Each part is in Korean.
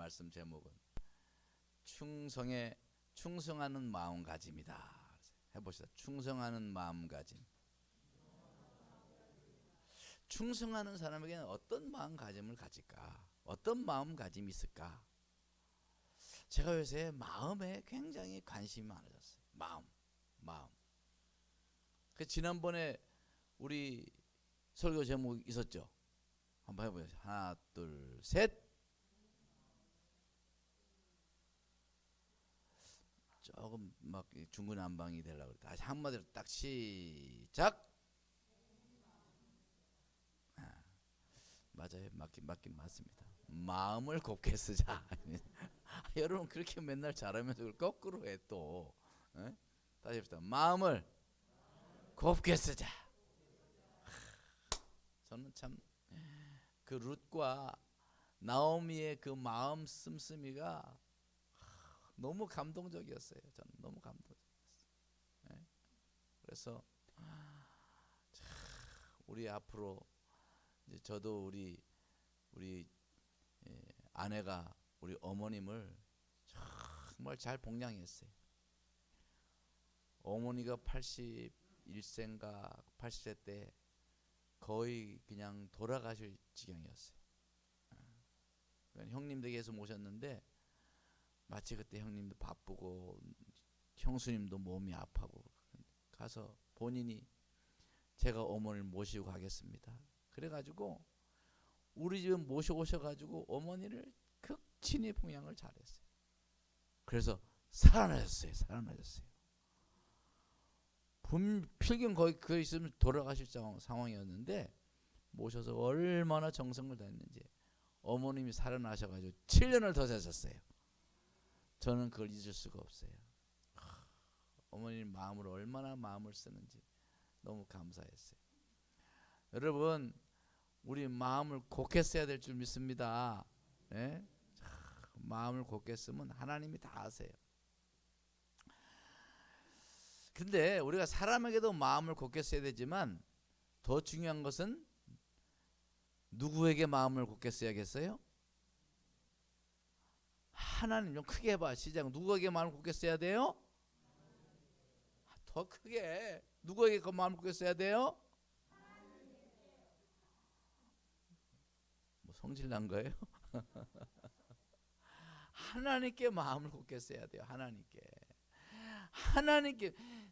말씀 제목은 충성하는 마음가짐이다. 해봅시다. 충성하는 마음가짐. 충성하는 사람에게는 어떤 마음가짐을 가질까? 어떤 마음가짐이 있을까? 제가 요새 마음에 굉장히 관심이 많아졌어요. 마음. 그 지난번에 우리 설교 제목 있었죠? 한번 해보세요. 하나, 둘, 셋. 조금 막 중구난방이 되려고 그래. 다시 한마디로 딱 시작. 맞아요. 맞긴 맞습니다. 마음을 곱게 쓰자. 여러분 그렇게 맨날 잘하면서 그걸 거꾸로 해 또. 에? 다시 합시다. 마음을 곱게 쓰자. 저는 참 그 룻과 나오미의 그 마음 씀씀이가 너무 감동적이었어요. 저는 너무 감동적이었어요. 에? 그래서 우리 앞으로 이제 저도 우리 아내가 우리 어머님을 정말 잘 복양했어요. 어머니가 81세인가 80세 때 거의 그냥 돌아가실 지경이었어요. 그러니까 형님 댁에서 모셨는데 마치 그때 형님도 바쁘고 형수님도 몸이 아파고 가서 본인이 제가 어머니를 모시고 가겠습니다. 그래가지고 우리 집에 모셔오셔가지고 어머니를 극진히 봉양을 잘했어요. 그래서 살아나셨어요. 필경 거의 그 있으면 돌아가실 상황이었는데 모셔서 얼마나 정성을 다했는지 어머님이 살아나셔가지고 7년을 더 사셨어요. 저는 그걸 잊을 수가 없어요. 어머님 마음으로 얼마나 마음을 쓰는지 너무 감사했어요. 여러분 우리 마음을 곱게 써야 될 줄 믿습니다. 네? 마음을 곱게 쓰면 하나님이 다 아세요. 근데 우리가 사람에게도 마음을 곱게 써야 되지만 더 중요한 것은 누구에게 마음을 곱게 써야겠어요? 하나님. 좀 크게 해봐. 시작. 누구에게 마음을 곱게 써야 돼요? 더 크게. 누구에게 그 마음을 곱게 써야 돼요? 뭐 성질 난 거예요? 하나님께 마음을 곱게 써야 돼요. 하나님께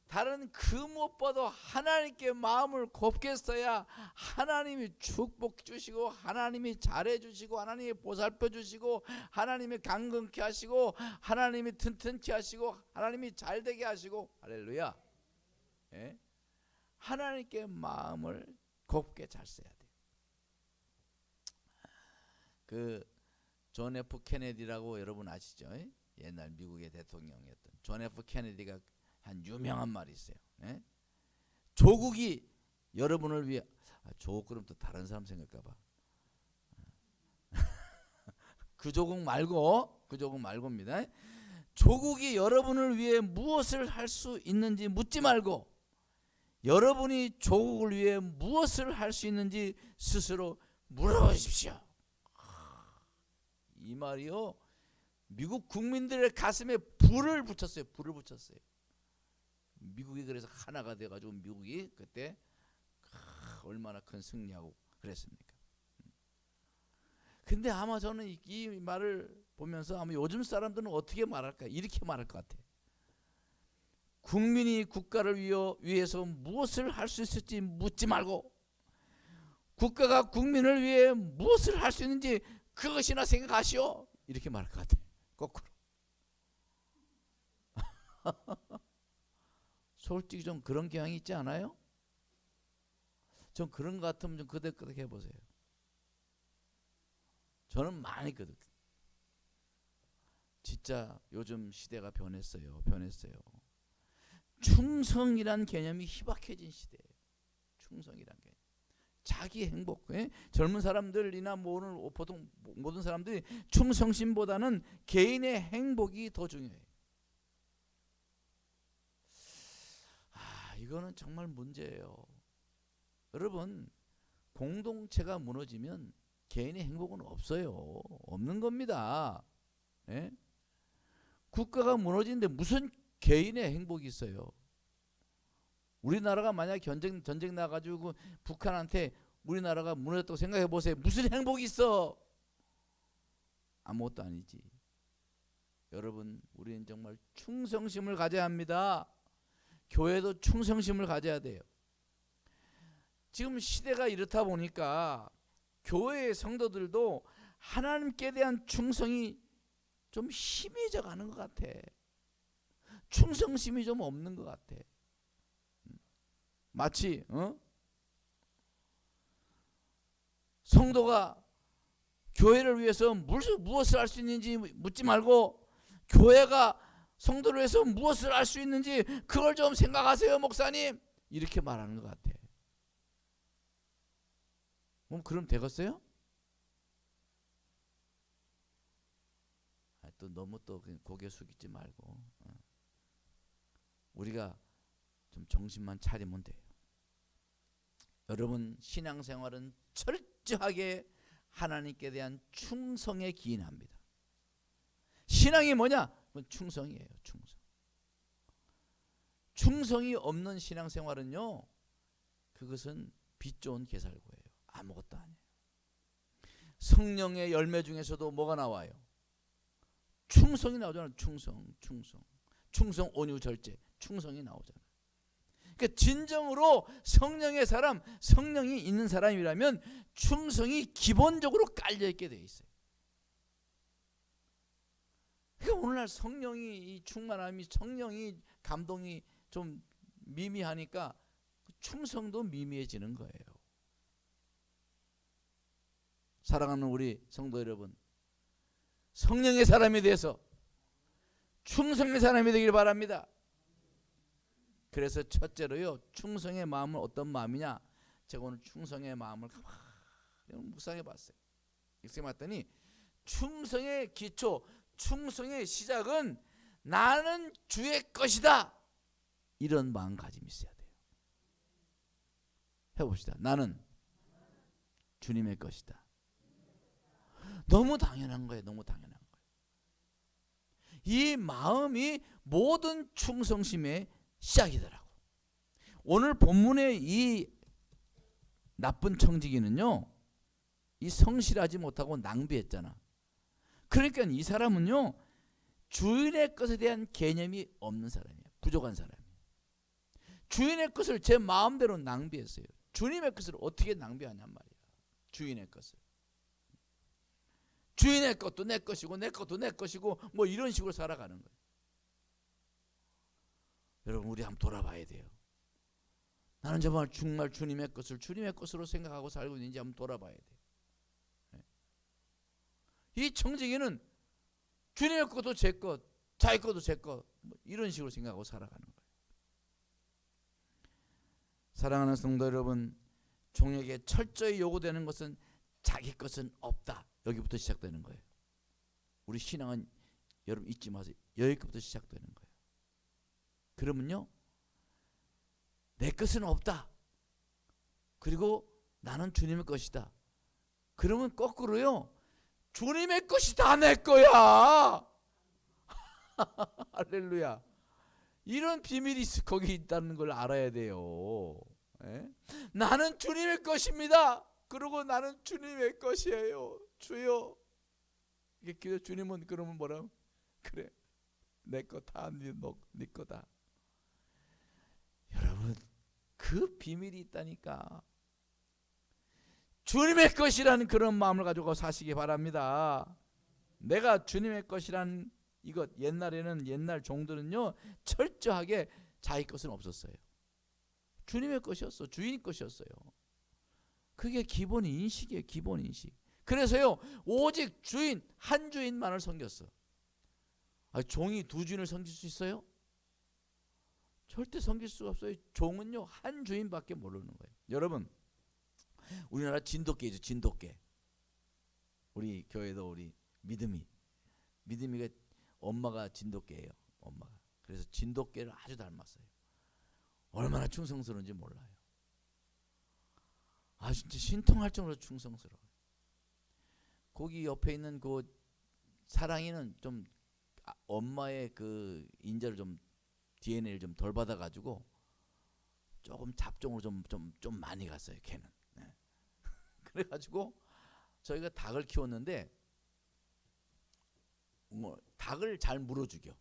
다른 그 무엇보다 하나님께 마음을 곱게 써야 하나님이 축복 주시고 하나님이 잘해 주시고 하나님이 보살펴 주시고 하나님이 강건케 하시고 하나님이 튼튼케 하시고 하나님이 잘되게 하시고 할렐루야. 예? 하나님께 마음을 곱게 잘 써야 돼요. 그 존 F 케네디라고 여러분 아시죠? 옛날 미국의 대통령이었던 존 F 케네디가 한 유명한 말이 있어요. 예? 조국이 여러분을 위해 조국 그럼 또 다른 사람 생각할까봐 그 조국 말고입니다. 조국이 여러분을 위해 무엇을 할 수 있는지 묻지 말고 여러분이 조국을 위해 무엇을 할 수 있는지 스스로 물어보십시오. 이 말이요 미국 국민들의 가슴에 불을 붙였어요. 미국이 그래서 하나가 돼가지고 미국이 그때 얼마나 큰 승리하고 그랬습니까? 근데 아마 저는 이 말을 보면서 아마 요즘 사람들은 어떻게 말할까? 이렇게 말할 것 같아. 국민이 국가를 위해서 무엇을 할 수 있을지 묻지 말고 국가가 국민을 위해 무엇을 할 수 있는지 그것이나 생각하시오. 이렇게 말할 것 같아. 거꾸로. 솔직히 좀 그런 경향이 있지 않아요? 좀 그런 것 같으면 좀 그득그득 해보세요. 저는 많이 그득. 진짜 요즘 시대가 변했어요. 충성이란 개념이 희박해진 시대예요. 충성이란 개념. 자기 행복. 젊은 사람들이나 보통 모든 사람들이 충성심보다는 개인의 행복이 더 중요해요. 이거는 정말 문제예요. 여러분 공동체가 무너지면 개인의 행복은 없어요. 없는 겁니다. 예? 국가가 무너지는데 무슨 개인의 행복이 있어요? 우리나라가 만약 전쟁 나가지고 북한한테 우리나라가 무너졌다고 생각해 보세요. 무슨 행복이 있어? 아무것도 아니지. 여러분, 우리는 정말 충성심을 가져야 합니다. 교회도 충성심을 가져야 돼요. 지금 시대가 이렇다 보니까 교회의 성도들도 하나님께 대한 충성이 좀 희미해져 가는 것 같아. 충성심이 좀 없는 것 같아. 마치 성도가 교회를 위해서 무엇을 할 수 있는지 묻지 말고 교회가 성도를 위해서 무엇을 할 수 있는지 그걸 좀 생각하세요, 목사님. 이렇게 말하는 것 같아. 그럼 되겠어요? 또 너무 또 고개 숙이지 말고 우리가 좀 정신만 차리면 돼요. 여러분, 신앙생활은 철저하게 하나님께 대한 충성에 기인합니다. 신앙이 뭐냐? 그건 충성이에요. 충성. 충성이 없는 신앙생활은요, 그것은 빛 좋은 개살구예요. 아무것도 아니에요. 성령의 열매 중에서도 뭐가 나와요? 충성이 나오잖아요. 충성, 온유, 절제. 충성이 나오잖아요. 그러니까 진정으로 성령의 사람, 성령이 있는 사람이라면 충성이 기본적으로 깔려 있게 돼 있어요. 그러니까 오늘날 성령이 충만함이, 성령이 감동이 좀 미미하니까 충성도 미미해지는 거예요. 사랑하는 우리 성도 여러분, 성령의 사람이 돼서 충성의 사람이 되길 바랍니다. 그래서 첫째로요, 충성의 마음은 어떤 마음이냐? 제가 오늘 충성의 마음을 가만히 묵상해 봤어요. 묵상해 봤더니 충성의 기초, 충성의 시작은 나는 주의 것이다. 이런 마음가짐이 있어야 돼요. 해봅시다. 나는 주님의 것이다. 너무 당연한 거예요. 너무 당연한 거예요. 이 마음이 모든 충성심의 시작이더라고. 오늘 본문의 이 나쁜 청지기는요, 이 성실하지 못하고 낭비했잖아. 그러니까 이 사람은요, 주인의 것에 대한 개념이 없는 사람이야. 부족한 사람이야. 주인의 것을 제 마음대로 낭비했어요. 주님의 것을 어떻게 낭비하냔 말이야. 주인의 것을. 주인의 것도 내 것이고 내 것도 내 것이고 뭐 이런 식으로 살아가는 거예요. 여러분, 우리 한번 돌아봐야 돼요. 나는 정말 주님의 것을 주님의 것으로 생각하고 살고 있는지 한번 돌아봐야 돼요. 이 청지기는 주님의 것도 제 것, 자기 것도 제 것, 뭐 이런 식으로 생각하고 살아가는 거예요. 사랑하는 성도 여러분, 종에게 철저히 요구되는 것은 자기 것은 없다. 여기부터 시작되는 거예요. 우리 신앙은 여러분 잊지 마세요. 여기부터 시작되는 거예요. 그러면요, 내 것은 없다. 그리고 나는 주님의 것이다. 그러면 거꾸로요, 주님의 것이 다 내 거야. 할렐루야. 이런 비밀이 거기 있다는 걸 알아야 돼요. 에? 나는 주님의 것입니다. 그리고 나는 주님의 것이에요. 주여. 이게 주님은 그러면 뭐라고? 그래, 내 거 다 네 거다. 여러분, 그 비밀이 있다니까. 주님의 것이라는 그런 마음을 가지고 사시기 바랍니다. 내가 주님의 것이라는 이것, 옛날에는 옛날 종들은요, 철저하게 자기 것은 없었어요. 주님의 것이었어. 주인 것이었어요. 그게 기본 인식이에요. 기본 인식. 그래서요, 오직 주인, 한 주인만을 섬겼어. 종이 두 주인을 섬길 수 있어요? 절대 섬길 수가 없어요. 종은요, 한 주인밖에 모르는 거예요. 여러분, 우리나라 진돗개죠. 진돗개. 우리 교회도 우리 믿음이가 엄마가 진돗개예요. 엄마가. 그래서 진돗개를 아주 닮았어요. 얼마나 충성스러운지 몰라요. 진짜 신통할 정도로 충성스러워요. 거기 옆에 있는 그 사랑이는 좀 엄마의 그 인자를 좀 DNA를 좀 덜 받아가지고 조금 잡종으로 좀 많이 갔어요. 걔는. 네. 그래가지고 저희가 닭을 키웠는데 뭐 닭을 잘 물어죽여.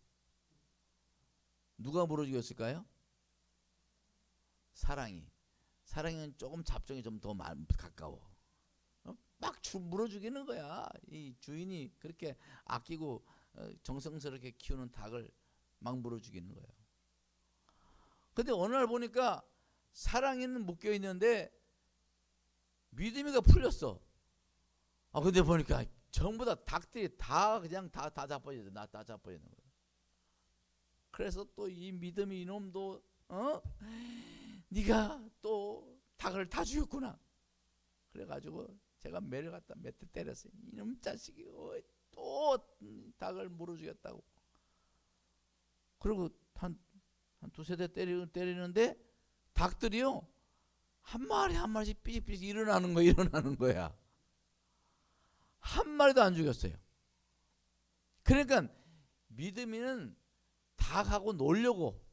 누가 물어죽였을까요? 사랑이. 사랑이는 조금 잡종이 좀 더 가까워. 막 물어죽이는 거야. 이 주인이 그렇게 아끼고 정성스럽게 키우는 닭을 막 물어죽이는 거예요. 근데 어느 날 보니까 사랑이는 묶여 있는데 믿음이가 풀렸어. 근데 보니까 전부 다 닭들이 다 그냥 다 자빠져, 다 자빠지는 거예요. 그래서 또 이 믿음이 이놈도 네가 또 닭을 다 죽였구나. 그래가지고 제가 매를 갖다 몇 대 때렸어요. 이놈 자식이 또 닭을 물어 죽였다고. 그리고 한 두세 대 때리는데 닭들이요 한 마리 한 마리씩 삐직삐직 일어나는 거야. 한 마리도 안 죽였어요. 그러니까 믿음이는 닭하고 놀려고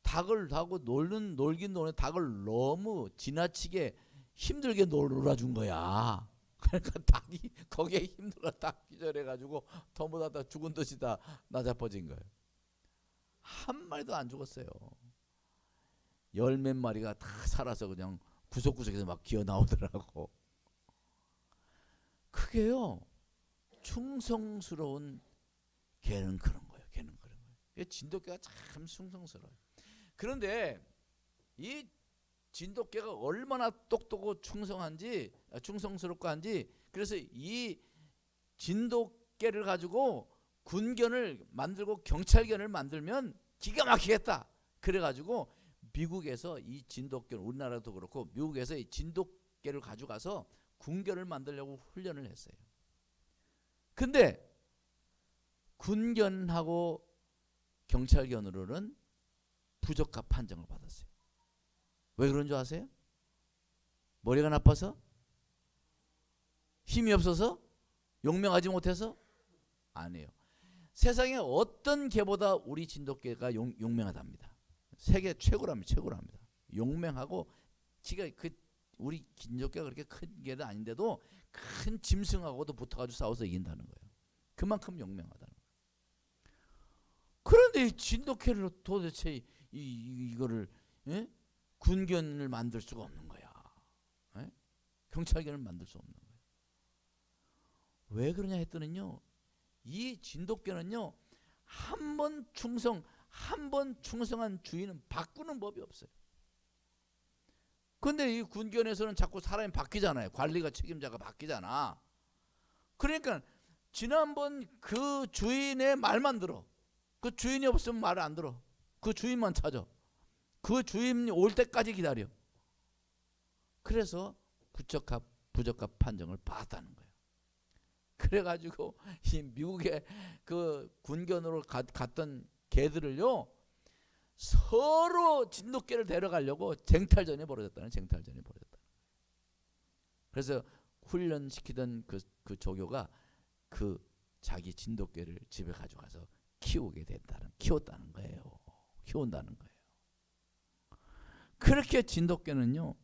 닭을 하고 놀긴 노는 닭을 너무 지나치게 힘들게 놀아준 거야. 그러니까 닭이 거기에 힘들어 닭 기절해가지고 더보다 죽은 듯이 다 나자빠진 거예요. 한 마리도 안 죽었어요. 열 몇 마리가 다 살아서 그냥 구석구석에서 막 기어 나오더라고. 그게요 충성스러운 개는 그런 거예요. 걔는 그런 거예요. 진돗개가 참 충성스러워요. 그런데 이 진돗개가 얼마나 똑똑하고 충성스럽고 한지 그래서 이 진돗개를 가지고 군견을 만들고 경찰견을 만들면 기가 막히겠다. 그래가지고 미국에서 이 진돗개를 우리나라도 그렇고 미국에서 이 진돗개를 가져가서 군견을 만들려고 훈련을 했어요. 근데 군견하고 경찰견으로는 부적합 판정을 받았어요. 왜 그런 줄 아세요? 머리가 나빠서? 힘이 없어서? 용맹하지 못해서? 아니에요. 세상에 어떤 개보다 우리 진돗개가 용맹하답니다. 세계 최고랍니다. 용맹하고 우리 진돗개가 그렇게 큰 개도 아닌데도 큰 짐승하고도 붙어가지고 싸워서 이긴다는 거예요. 그만큼 용맹하다는 거예요. 그런데 이 진돗개를 도대체 이거를 군견을 만들 수가 없는 거야. 경찰견을 만들 수 없는 거예요. 왜 그러냐 했더니요. 이 진돗개는요. 한 번 충성한 주인은 바꾸는 법이 없어요. 근데 이 군견에서는 자꾸 사람이 바뀌잖아요. 관리가 책임자가 바뀌잖아. 그러니까 지난번 그 주인의 말만 들어. 그 주인이 없으면 말을 안 들어. 그 주인만 찾아. 그 주인이 올 때까지 기다려. 그래서 부적합 판정을 받았다는 거예요. 그래가지고 이 미국의 그 군견으로 갔던 개들을요 서로 진돗개를 데려가려고 쟁탈전이 벌어졌다는. 그래서 훈련시키던 그 조교가 그 자기 진돗개를 집에 가져가서 키웠다는 거예요. 키운다는 거예요. 그렇게 진돗개는요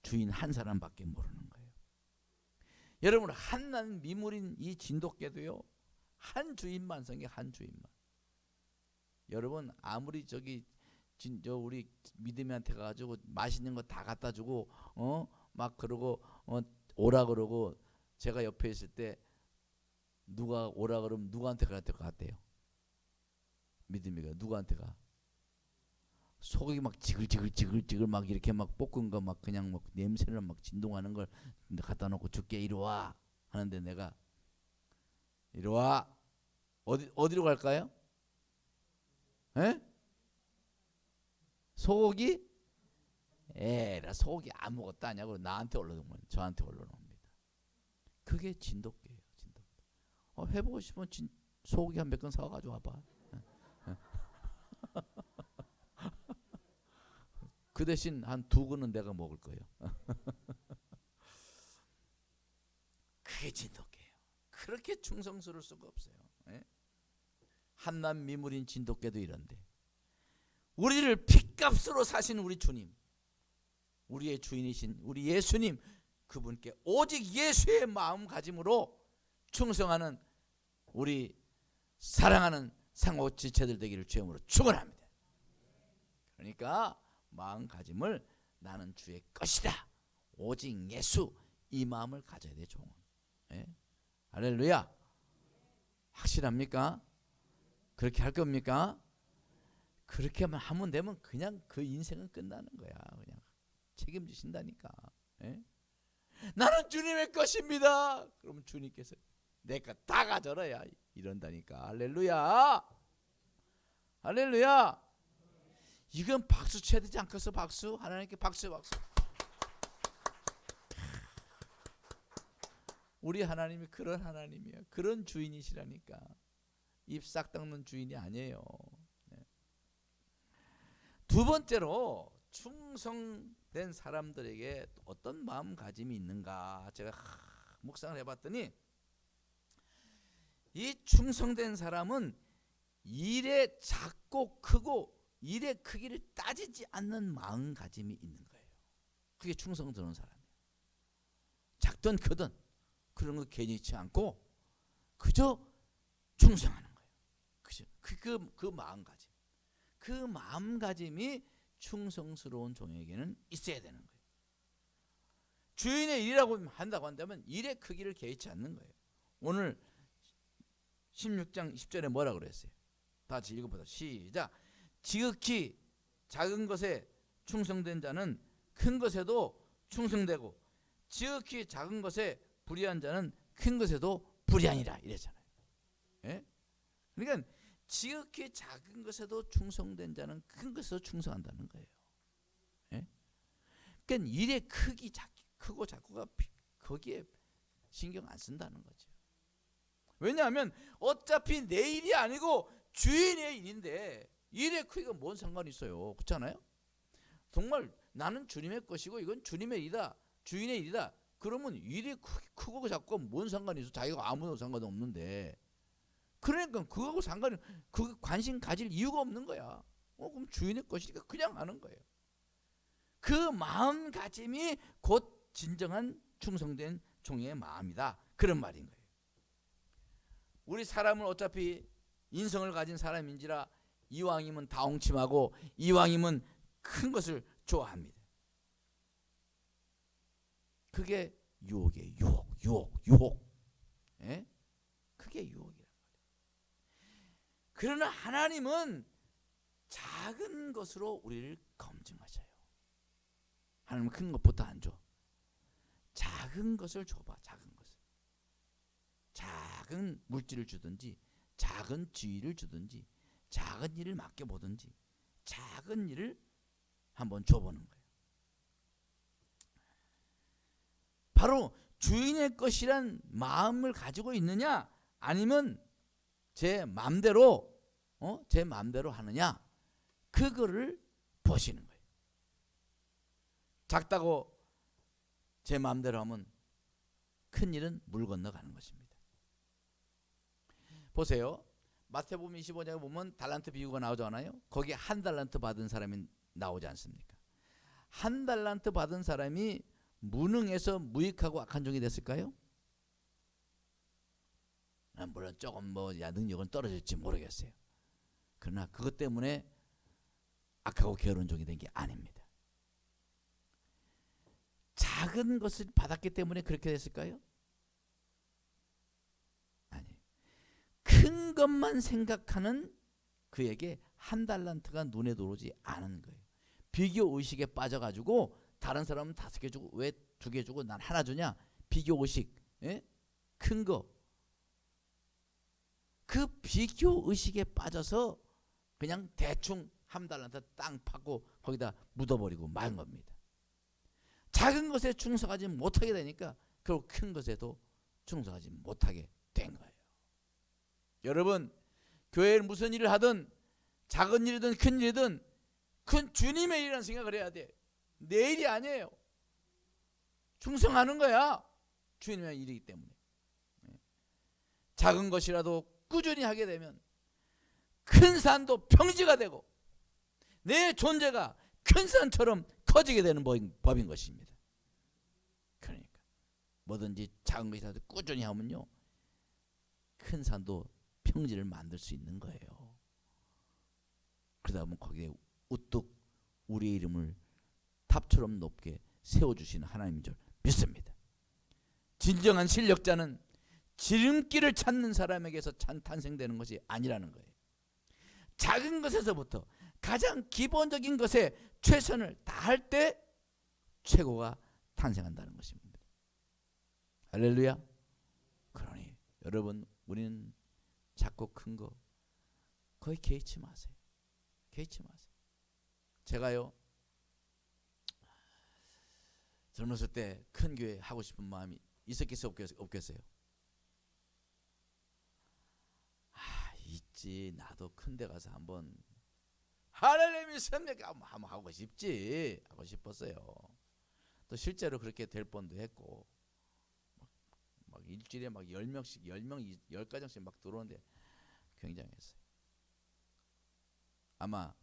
주인 한 사람밖에 모르는 거예요. 여러분 한낱 미물인 이 진돗개도요 한 주인만 성에 한 주인만. 여러분 아무리 우리 믿음이한테 가가지고 맛있는 거 다 갖다 주고 막 그러고 오라 그러고 제가 옆에 있을 때 누가 오라 그러면 누구한테 갈 것 같아요? 믿음이가 누구한테 가? 소고기 막 지글지글 막 이렇게 막 볶은 거 막 그냥 막 냄새를 막 진동하는 걸 갖다 놓고 줄게 이리 와 하는데 내가 이리 와 어디로 갈까요? 에? 소고기? 에라 소고기 아무것도 아니냐고 나한테 올려놓으면 저한테 올려놓습니다. 그게 진돗개예요. 해보고 싶으면 소고기 한 몇 건 사와가지고 와봐. 그 대신 한 2근은 내가 먹을 거예요. 그게 진돗개예요. 그렇게 충성스러울 수가 없어요. 예? 한낱 미물인 진돗개도 이런데 우리를 핏값으로 사신 우리 주님, 우리의 주인이신 우리 예수님, 그분께 오직 예수의 마음가짐으로 충성하는 우리 사랑하는 상호지체들 되기를 주님으로 축원합니다. 그러니까 마음가짐을 나는 주의 것이다, 오직 예수, 이 마음을 가져야 돼. 종은. 예? 할렐루야. 확실합니까? 그렇게 할 겁니까? 그렇게만 하면 되면 그냥 그 인생은 끝나는 거야. 그냥 책임지신다니까. 예? 나는 주님의 것입니다. 그러면 주님께서 내 것 다 가져라야 이런다니까. 할렐루야. 할렐루야. 이건 박수 쳐야 되지 않겠어? 박수. 하나님께 박수. 우리 하나님이 그런 하나님이야. 그런 주인이시라니까. 입 싹 닦는 주인이 아니에요. 네. 두 번째로 충성된 사람들에게 어떤 마음가짐이 있는가 제가 묵상을 해봤더니, 이 충성된 사람은 일의 작고 크고 일의 크기를 따지지 않는 마음가짐이 있는 거예요. 그게 충성스러운 사람이에요. 작든 크든 그런 거 개의치 않고 그저 충성하는 거예요. 그죠? 그 마음가짐, 그 마음가짐이 충성스러운 종에게는 있어야 되는 거예요. 주인의 일이라고 한다고 한다면 일의 크기를 개의치 않는 거예요. 오늘 16장 10절에 뭐라 그랬어요? 다 같이 읽어보자. 시작. 지극히 작은 것에 충성된 자는 큰 것에도 충성되고, 지극히 작은 것에 불의한 자는 큰 것에도 불의하니라, 이랬잖아요. 예? 그러니까 지극히 작은 것에도 충성된 자는 큰 것에도 충성한다는 거예요. 예? 그러니까 일의 크고 작고가 거기에 신경 안 쓴다는 거죠. 왜냐하면 어차피 내 일이 아니고 주인의 일인데 일의 크기가 뭔 상관이 있어요. 그렇잖아요? 정말 나는 주님의 것이고 이건 주님의 일이다, 주인의 일이다, 그러면 일이 크고 작고 뭔 상관이 있어? 자기가 아무도 상관도 없는데. 그러니까 그거하고 그 관심 가질 이유가 없는 거야. 그럼 주인의 것이니까 그냥 하는 거예요. 그 마음가짐이 곧 진정한 충성된 종의 마음이다, 그런 말인 거예요. 우리 사람은 어차피 인성을 가진 사람인지라 이왕이면 다홍침하고 이왕이면 큰 것을 좋아합니다. 그게 유혹이에요. 유혹. 예? 그게 유혹이란 말이에요. 그러나 하나님은 작은 것으로 우리를 검증하셔요. 하나님은 큰 것부터 안 줘. 작은 것을 줘봐. 작은 것을. 작은 물질을 주든지 작은 지위를 주든지 작은 일을 맡겨보든지 작은 일을 한번 줘보는 거예요. 바로 주인의 것이란 마음을 가지고 있느냐, 아니면 제 마음대로 하느냐, 그거를 보시는 거예요. 작다고 제 마음대로 하면 큰 일은 물 건너가는 것입니다. 보세요. 마태복음 25장에 보면 달란트 비유가 나오잖아요. 거기에 한 달란트 받은 사람이 나오지 않습니까? 한 달란트 받은 사람이 무능해서 무익하고 악한 종이 됐을까요? 물론 조금 능력은 떨어질지 모르겠어요. 그러나 그것 때문에 악하고 게으른 종이 된 게 아닙니다. 작은 것을 받았기 때문에 그렇게 됐을까요? 아니, 큰 것만 생각하는 그에게 한 달란트가 눈에 들어오지 않은 거예요. 비교 의식에 빠져가지고 다른 사람은 5개 주고 왜 2개 주고 난 하나 주냐, 비교 의식. 예? 큰 거. 그 비교 의식에 빠져서 그냥 대충 한 달란트 땅 파고 거기다 묻어버리고 만 겁니다. 작은 것에 충성하지 못하게 되니까 결국 큰 것에도 충성하지 못하게 된 거예요. 여러분, 교회에 무슨 일을 하든 작은 일이든 큰 일이든 그건 주님의 일이라는 생각을 해야 돼. 내 일이 아니에요. 충성하는 거야. 주님의 일이기 때문에. 작은 것이라도 꾸준히 하게 되면 큰 산도 평지가 되고 내 존재가 큰 산처럼 커지게 되는 법인 것입니다. 그러니까 뭐든지 작은 것이라도 꾸준히 하면요, 큰 산도 평지를 만들 수 있는 거예요. 그러다 보면 거기에 우뚝 우리의 이름을 탑처럼 높게 세워주시는 하나님인 줄 믿습니다. 진정한 실력자는 지름길을 찾는 사람에게서 탄생되는 것이 아니라는 거예요. 작은 것에서부터 가장 기본적인 것에 최선을 다할 때 최고가 탄생한다는 것입니다. 할렐루야. 그러니 여러분, 우리는 작고 큰 거 거의 개의치 마세요. 개의치 마세요. 제가요, 젊었을 때 큰 교회 하고 싶은 마음이 있었겠어요, 없겠어요? 있지. 나도 큰 데 가서 한번 하나님이 섭렵 한번 하고 싶지, 하고 싶었어요. 또 실제로 그렇게 될 뻔도 했고, 막 일주일에 막 10명씩 10명 10가정씩 막 들어오는데 굉장했어요. 아마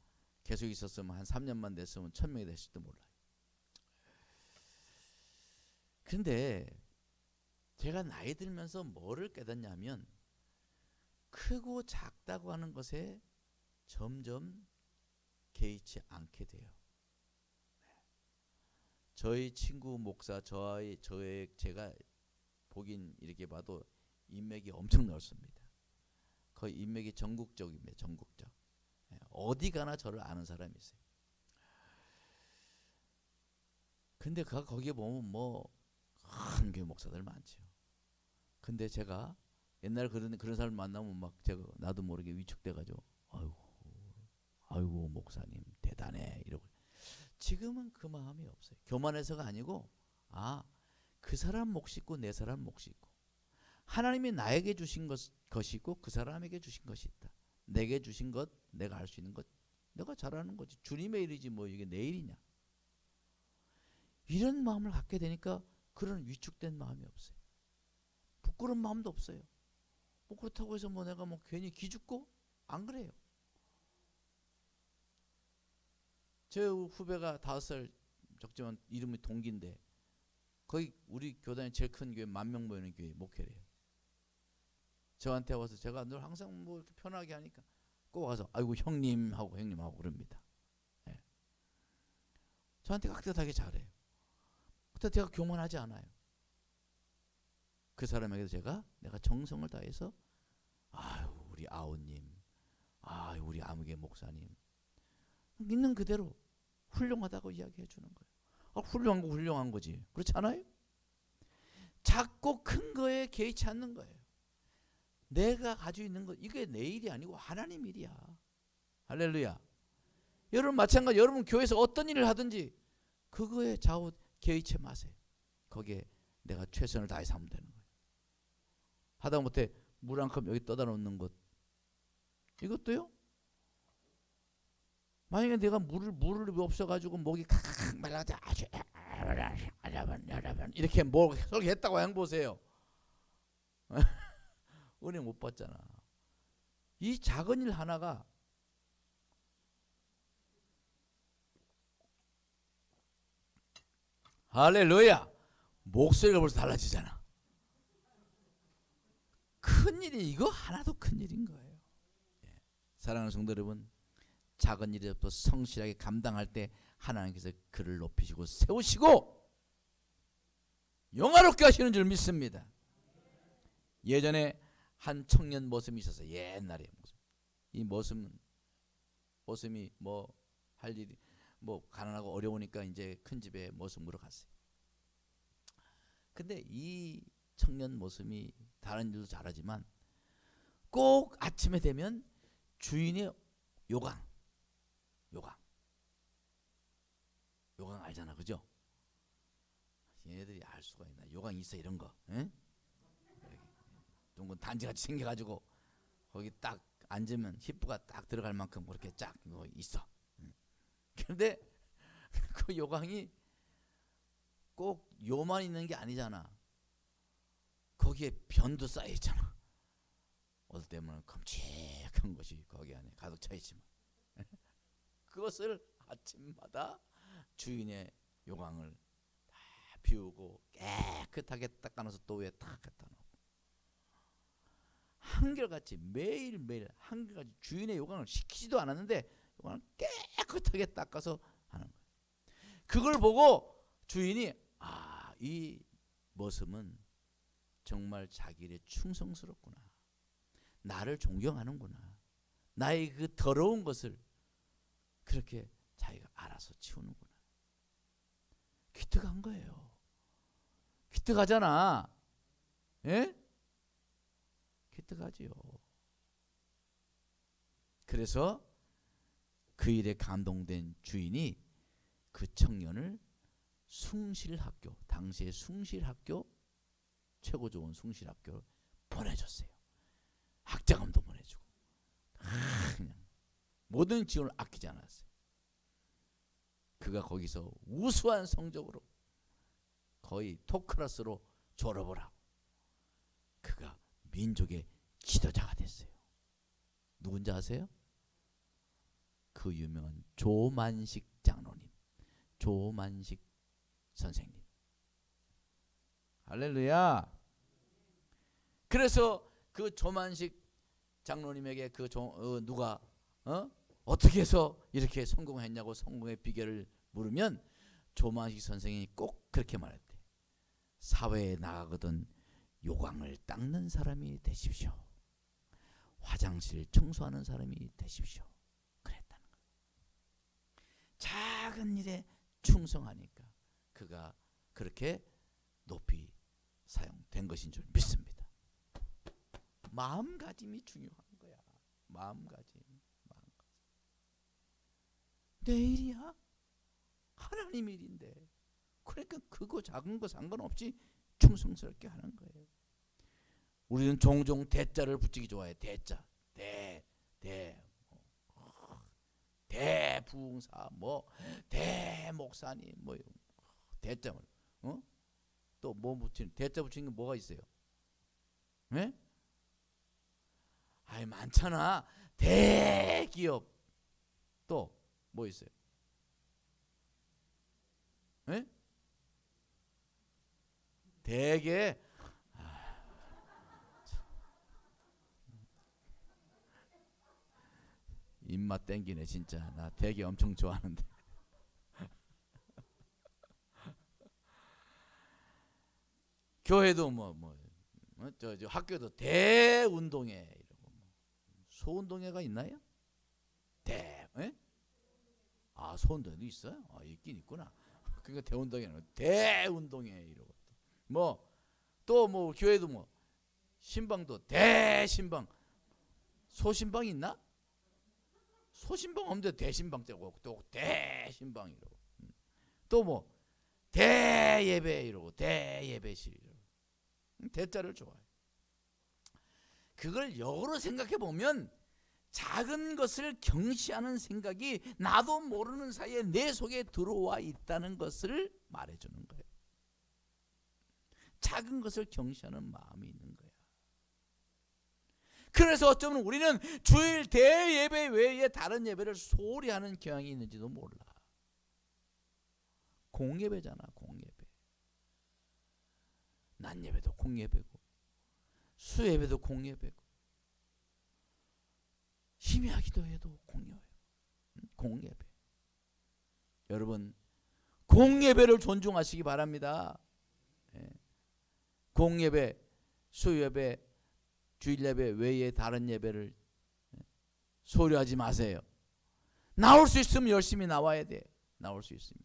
계속 있었으면 한 3년만 됐으면 1000명이 됐을지도 몰라요. 근데 제가 나이 들면서 뭐를 깨닫냐면, 크고 작다고 하는 것에 점점 개의치 않게 돼요. 저희 친구 목사, 제가 보긴 이렇게 봐도 인맥이 엄청 넓습니다. 거의 인맥이 전국적입니다. 전국적. 어디 가나 저를 아는 사람이 있어요. 근데 거기에 보면 뭐 큰 교회 목사들 많죠. 근데 제가 옛날에 그런 사람 만나면 막 제가 나도 모르게 위축돼가지고 아이고 목사님 대단해 이러고. 지금은 그 마음이 없어요. 교만해서가 아니고, 그 사람 몫이 있고 내 사람 몫이 있고, 하나님이 나에게 주신 것이 있고 그 사람에게 주신 것이 있다. 내게 주신 것, 내가 할 수 있는 것, 내가 잘하는 거지. 주님의 일이지 뭐 이게 내 일이냐. 이런 마음을 갖게 되니까 그런 위축된 마음이 없어요. 부끄러운 마음도 없어요. 뭐 그렇다고 해서 뭐 내가 뭐 괜히 기죽고 안 그래요. 제 후배가 5살 적지만 이름이 동기인데, 거기 우리 교단이 제일 큰 교회 10,000명 모이는 교회 목회래요. 저한테 와서 제가 늘 항상 뭐 편하게 하니까 꼭 와서 아이고 형님하고 그럽니다. 네. 저한테 깍듯하게 잘해요. 그때 제가 교만하지 않아요. 그 사람에게도 내가 정성을 다해서 우리 아우님, 우리 아무개 목사님 있는 그대로 훌륭하다고 이야기해 주는 거예요. 훌륭한 거 훌륭한 거지. 그렇지 않아요? 작고 큰 거에 개의치 않는 거예요. 내가 가지고 있는 것, 이게 내 일이 아니고 하나님 일이야. 할렐루야. 여러분 마찬가지, 여러분 교회에서 어떤 일을 하든지 그거에 좌우 개의치 마세요. 거기에 내가 최선을 다해서 하면 되는 거예요. 하다못해 물 한 컵 여기 떠다 놓는 것, 이것도요, 만약에 내가 물을 없어가지고 목이 칵 말라가지고 이렇게 뭐 그렇게 했다고 해보세요. 은혜 못 받잖아. 이 작은 일 하나가 할렐루야, 목소리가 벌써 달라지잖아. 큰일이 이거 하나도 큰일인 거예요. 사랑하는 성도 여러분, 작은 일에부터 성실하게 감당할 때 하나님께서 그를 높이시고 세우시고 영화롭게 하시는 줄 믿습니다. 예전에 한 청년 머슴이 있었어요. 옛날에 이 머슴이 뭐 할 일이 뭐 가난하고 어려우니까 이제 큰 집에 머슴으로 갔어요. 근데 이 청년 머슴이 다른 일도 잘하지만 꼭 아침에 되면 주인의 요강 알잖아, 그죠? 얘네들이 알 수가 있나? 요강 있어 이런 거, 응? 둥근 단지같이 생겨가지고 거기 딱 앉으면 히프가 딱 들어갈 만큼 그렇게 쫙 있어. 그런데 그 요강이 꼭 요만 있는 게 아니잖아. 거기에 변도 쌓여 있잖아. 때문에 끔찍한 것이 거기 안에 가득 차 있지만 그것을 아침마다 주인의 요강을 다 비우고 깨끗하게 닦아놔서 또 위에 탁 갖다 놓고 한결같이 매일매일 한결같이 주인의 요강을 시키지도 않았는데 요강을 깨끗하게 닦아서 하는 거예요. 그걸 보고 주인이 이 머슴은 정말 자기 일에 충성스럽구나. 나를 존경하는구나. 나의 그 더러운 것을 그렇게 자기가 알아서 치우는구나. 기특한 거예요. 기특하잖아. 예? 기특하지요. 그래서 그 일에 감동된 주인이 그 청년을 숭실학교, 당시의 숭실학교, 최고 좋은 숭실학교를 보내줬어요. 학자금도 보내주고 그냥 모든 지원을 아끼지 않았어요. 그가 거기서 우수한 성적으로 거의 톱클래스로 졸업을 하고 그가 민족의 지도자가 됐어요. 누군지 아세요? 그 유명한 조만식 장로님, 조만식 선생님. 할렐루야. 그래서 그 조만식 장로님에게 누가 어떻게 해서 이렇게 성공했냐고 성공의 비결을 물으면 조만식 선생이 꼭 그렇게 말했대. 사회에 나가거든 요강을 닦는 사람이 되십시오. 화장실 청소하는 사람이 되십시오. 그랬다는 거예요. 작은 일에 충성하니까 그가 그렇게 높이 사용된 것인 줄 믿습니다. 마음가짐이 중요한 거야. 마음가짐. 내 일이야? 하나님 일인데. 그러니까 크고 작은 거 상관없이 충성스럽게 하는 거예요. 우리는 종종 대자를 붙이기 좋아해. 대자, 대부흥사, 대목사님, 대자, 또 뭐 붙이는 대자 붙이는 게 뭐가 있어요? 네? 많잖아. 대기업 또 뭐 있어요? 네? 대개 입맛 땡기네 진짜. 나 대게 엄청 좋아하는데. 교회도 저 학교도 대운동회 이러고 소운동회가 있나요? 소운동회도 있어요? 있긴 있구나. 그러니까 대운동회는 대운동회 이러고 또 교회도 신방도 대신방. 소신방 있나? 소신방 없는데 대신방 떼고 또 대신방 이러고 또 대예배 이러고 대예배실 이러고 대자를 좋아해. 그걸 역으로 생각해 보면 작은 것을 경시하는 생각이 나도 모르는 사이에 내 속에 들어와 있다는 것을 말해주는 거예요. 작은 것을 경시하는 마음이 있는 거야. 그래서 어쩌면 우리는 주일 대예배 외에 다른 예배를 소홀히 하는 경향이 있는지도 몰라. 공예배잖아, 공예배. 낮예배도 공예배고 수예배도 공예배고 심야 기도회도 공예배. 여러분 공예배를 존중하시기 바랍니다. 공예배, 수예배, 주일예배 외에 다른 예배를 소홀히 하지 마세요. 나올 수 있으면 열심히 나와야 돼. 나올 수 있으면.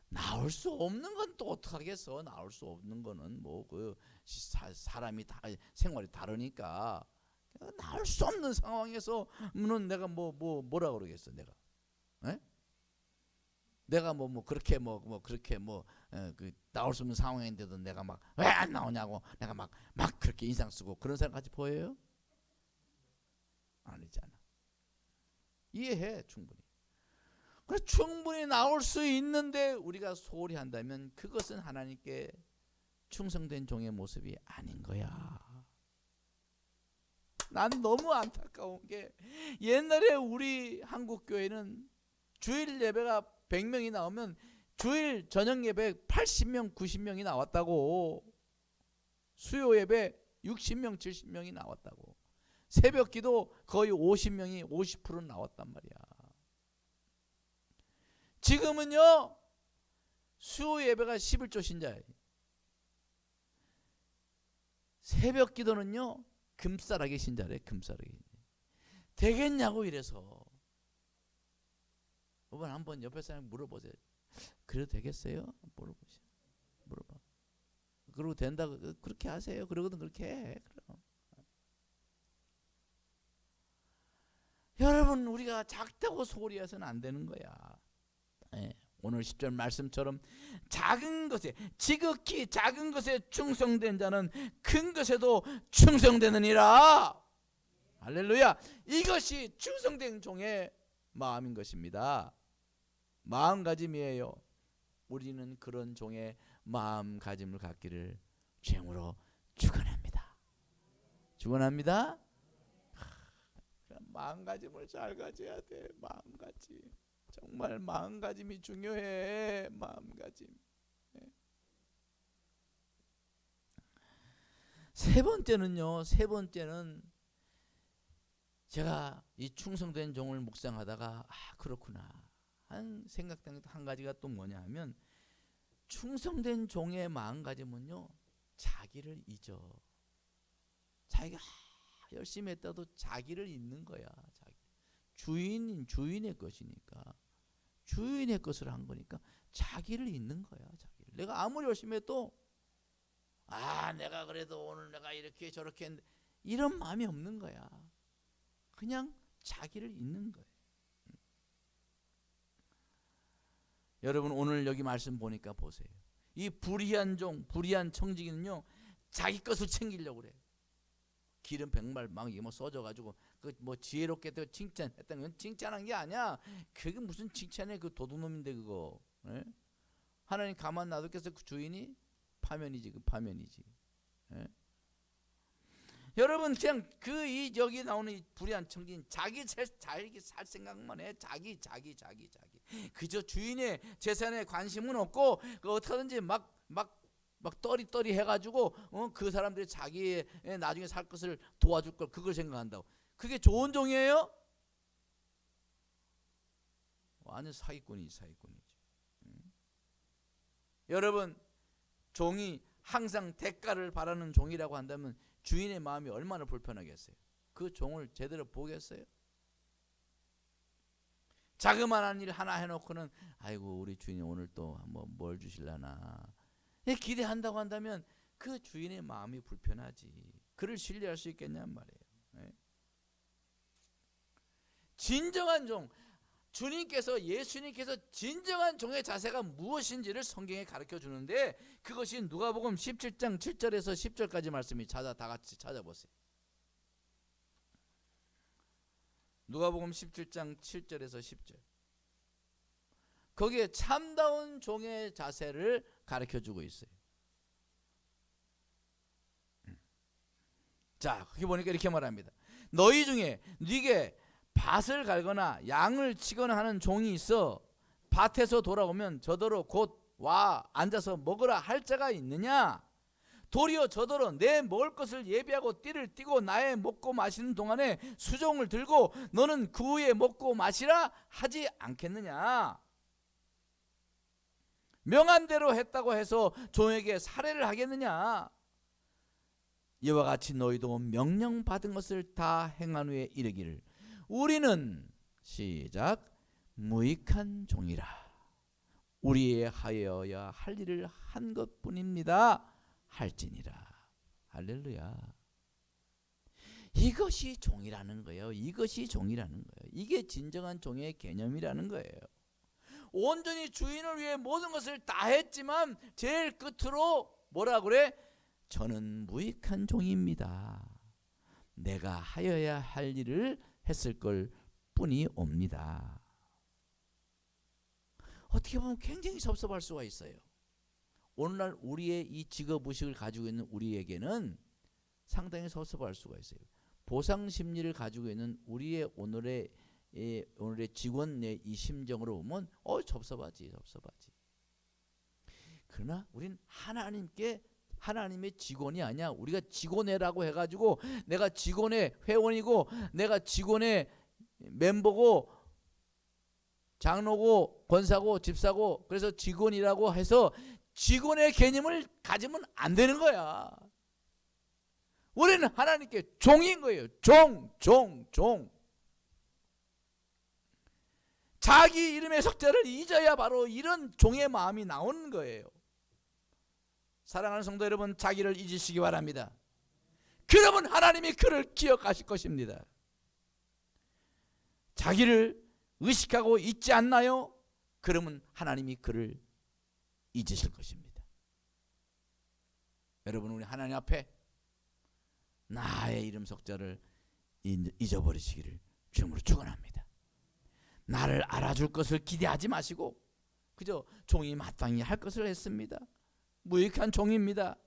나올 수 없는 건 또 어떡하겠어. 나올 수 없는 거는 사람이 다 생활이 다르니까 나올 수 없는 상황에서는 내가 뭐라 그러겠어. 내가 그렇게 그렇게 나올 수 없는 상황인데도 내가 왜 안 나오냐고 내가 막 그렇게 인상 쓰고 그런 사람 같이 보여요? 아니잖아. 이해해 충분히. 그래서 충분히 나올 수 있는데 우리가 소홀히 한다면 그것은 하나님께 충성된 종의 모습이 아닌 거야. 난 너무 안타까운 게 옛날에 우리 한국 교회는 주일 예배가 100명이 나오면 주일 저녁 예배 80명 90명이 나왔다고. 수요 예배 60명 70명이 나왔다고. 새벽 기도 거의 50명이 50% 나왔단 말이야. 지금은요 수요 예배가 11조 신자예요. 새벽 기도는요 금싸라기 신자래. 금싸라기. 되겠냐고 이래서. 여러분 한번 옆에 사람 물어보세요. 그래도 되겠어요? 물어봐. 그러고 된다 그렇게 하세요. 그러거든 그렇게 해. 그럼. 여러분 우리가 작다고 소홀히 해서는 안 되는 거야. 네. 오늘 10절 말씀처럼 작은 것에 지극히 작은 것에 충성된 자는 큰 것에도 충성되느니라. 할렐루야. 이것이 충성된 종의 마음인 것입니다. 마음가짐이에요. 우리는 그런 종의 마음가짐을 갖기를 주님으로 축원합니다. 축원합니다. 마음가짐을 잘 가져야 돼. 마음가짐. 정말 마음가짐이 중요해. 마음가짐. 세 번째는요. 세 번째는 제가 이 충성된 종을 묵상하다가 그렇구나 한 생각된 한 가지가 또 뭐냐 하면 충성된 종의 마음가짐은요 자기를 잊어. 자기가 열심히 했다도 자기를 잊는 거야. 주인의 것이니까 주인의 것을 한 거니까 자기를 잊는 거야. 자기를. 내가 아무리 열심히 해도 내가 그래도 오늘 내가 이렇게 저렇게 했는데 이런 마음이 없는 거야. 그냥 자기를 잊는 거예요. 여러분 오늘 여기 말씀 보니까 보세요. 이 불의한 종, 불의한 청지기는요 자기 것을 챙기려고 그래. 기름 백말 막 이거 써져가지고 그 뭐 지혜롭게 칭찬했다는 건 칭찬한 게 아니야. 그게 무슨 칭찬해? 그 도둑놈인데 그거. 예? 하나님 가만 놔뒀겠어? 그 주인이 파면이지. 그 파면이지. 예? 여러분 그냥 이 여기 나오는 이 불의한 청지기는 자기 살 생각만 해. 자기. 그저 주인의 재산에 관심은 없고 그 어떻게든지 막 떠리 해가지고 그 사람들이 자기의 나중에 살 것을 도와줄 걸 그걸 생각한다고. 그게 좋은 종이에요? 완전 사기꾼이지. 여러분 종이 항상 대가를 바라는 종이라고 한다면 주인의 마음이 얼마나 불편하겠어요. 그 종을 제대로 보겠어요? 자그마한 일 하나 해놓고는 아이고 우리 주인이 오늘 또 뭘 주실라나 기대한다고 한다면 그 주인의 마음이 불편하지. 그를 신뢰할 수 있겠냔 말이에요. 네? 진정한 종, 예수님께서 진정한 종의 자세가 무엇인지를 성경에 가르쳐 주는데 그것이 누가복음 17장 7절에서 10절까지 말씀이 다 같이 찾아보세요. 누가복음 17장 7절에서 10절. 거기에 참다운 종의 자세를 가르쳐 주고 있어요. 자, 거기 보니까 이렇게 말합니다. 너희 중에 네게 밭을 갈거나 양을 치거나 하는 종이 있어 밭에서 돌아오면 저더러 곧 와 앉아서 먹으라 할 자가 있느냐? 도리어 저더러 내 먹을 것을 예비하고 띠를 띠고 나의 먹고 마시는 동안에 수종을 들고 너는 그 후에 먹고 마시라 하지 않겠느냐? 명한 대로 했다고 해서 종에게 살해를 하겠느냐? 이와 같이 너희도 명령받은 것을 다 행한 후에 이르기를 우리는 시작 무익한 종이라 우리에 하여야 할 일을 한 것뿐입니다 할지니라. 할렐루야. 이것이 종이라는 거예요. 이것이 종이라는 거예요. 이게 진정한 종의 개념이라는 거예요. 온전히 주인을 위해 모든 것을 다 했지만 제일 끝으로 뭐라 그래? 저는 무익한 종입니다. 내가 하여야 할 일을 했을 걸 뿐이 옵니다. 어떻게 보면 굉장히 섭섭할 수가 있어요. 오늘날 우리의 이 직업의식을 가지고 있는 우리에게는 상당히 섭섭할 수가 있어요. 보상 심리를 가지고 있는 우리의 오늘의 직원의 이 심정으로 보면 섭섭하지. 그러나 우린 하나님의 직원이 아니야. 우리가 직원회라고 해가지고 내가 직원의 회원이고 내가 직원의 멤버고 장로고 권사고 집사고 그래서 직원이라고 해서 직원의 개념을 가지면 안 되는 거야. 우리는 하나님께 종인 거예요. 종. 자기 이름의 석자를 잊어야 바로 이런 종의 마음이 나오는 거예요. 사랑하는 성도 여러분, 자기를 잊으시기 바랍니다. 그러면 하나님이 그를 기억하실 것입니다. 자기를 의식하고 잊지 않나요? 그러면 하나님이 그를 잊으실 것입니다. 여러분, 우리 하나님 앞에 나의 이름 석자를 잊어버리시기를 주님으로 축원합니다. 나를 알아줄 것을 기대하지 마시고 그저 종이 마땅히 할 것을 했습니다. 무익한 종입니다.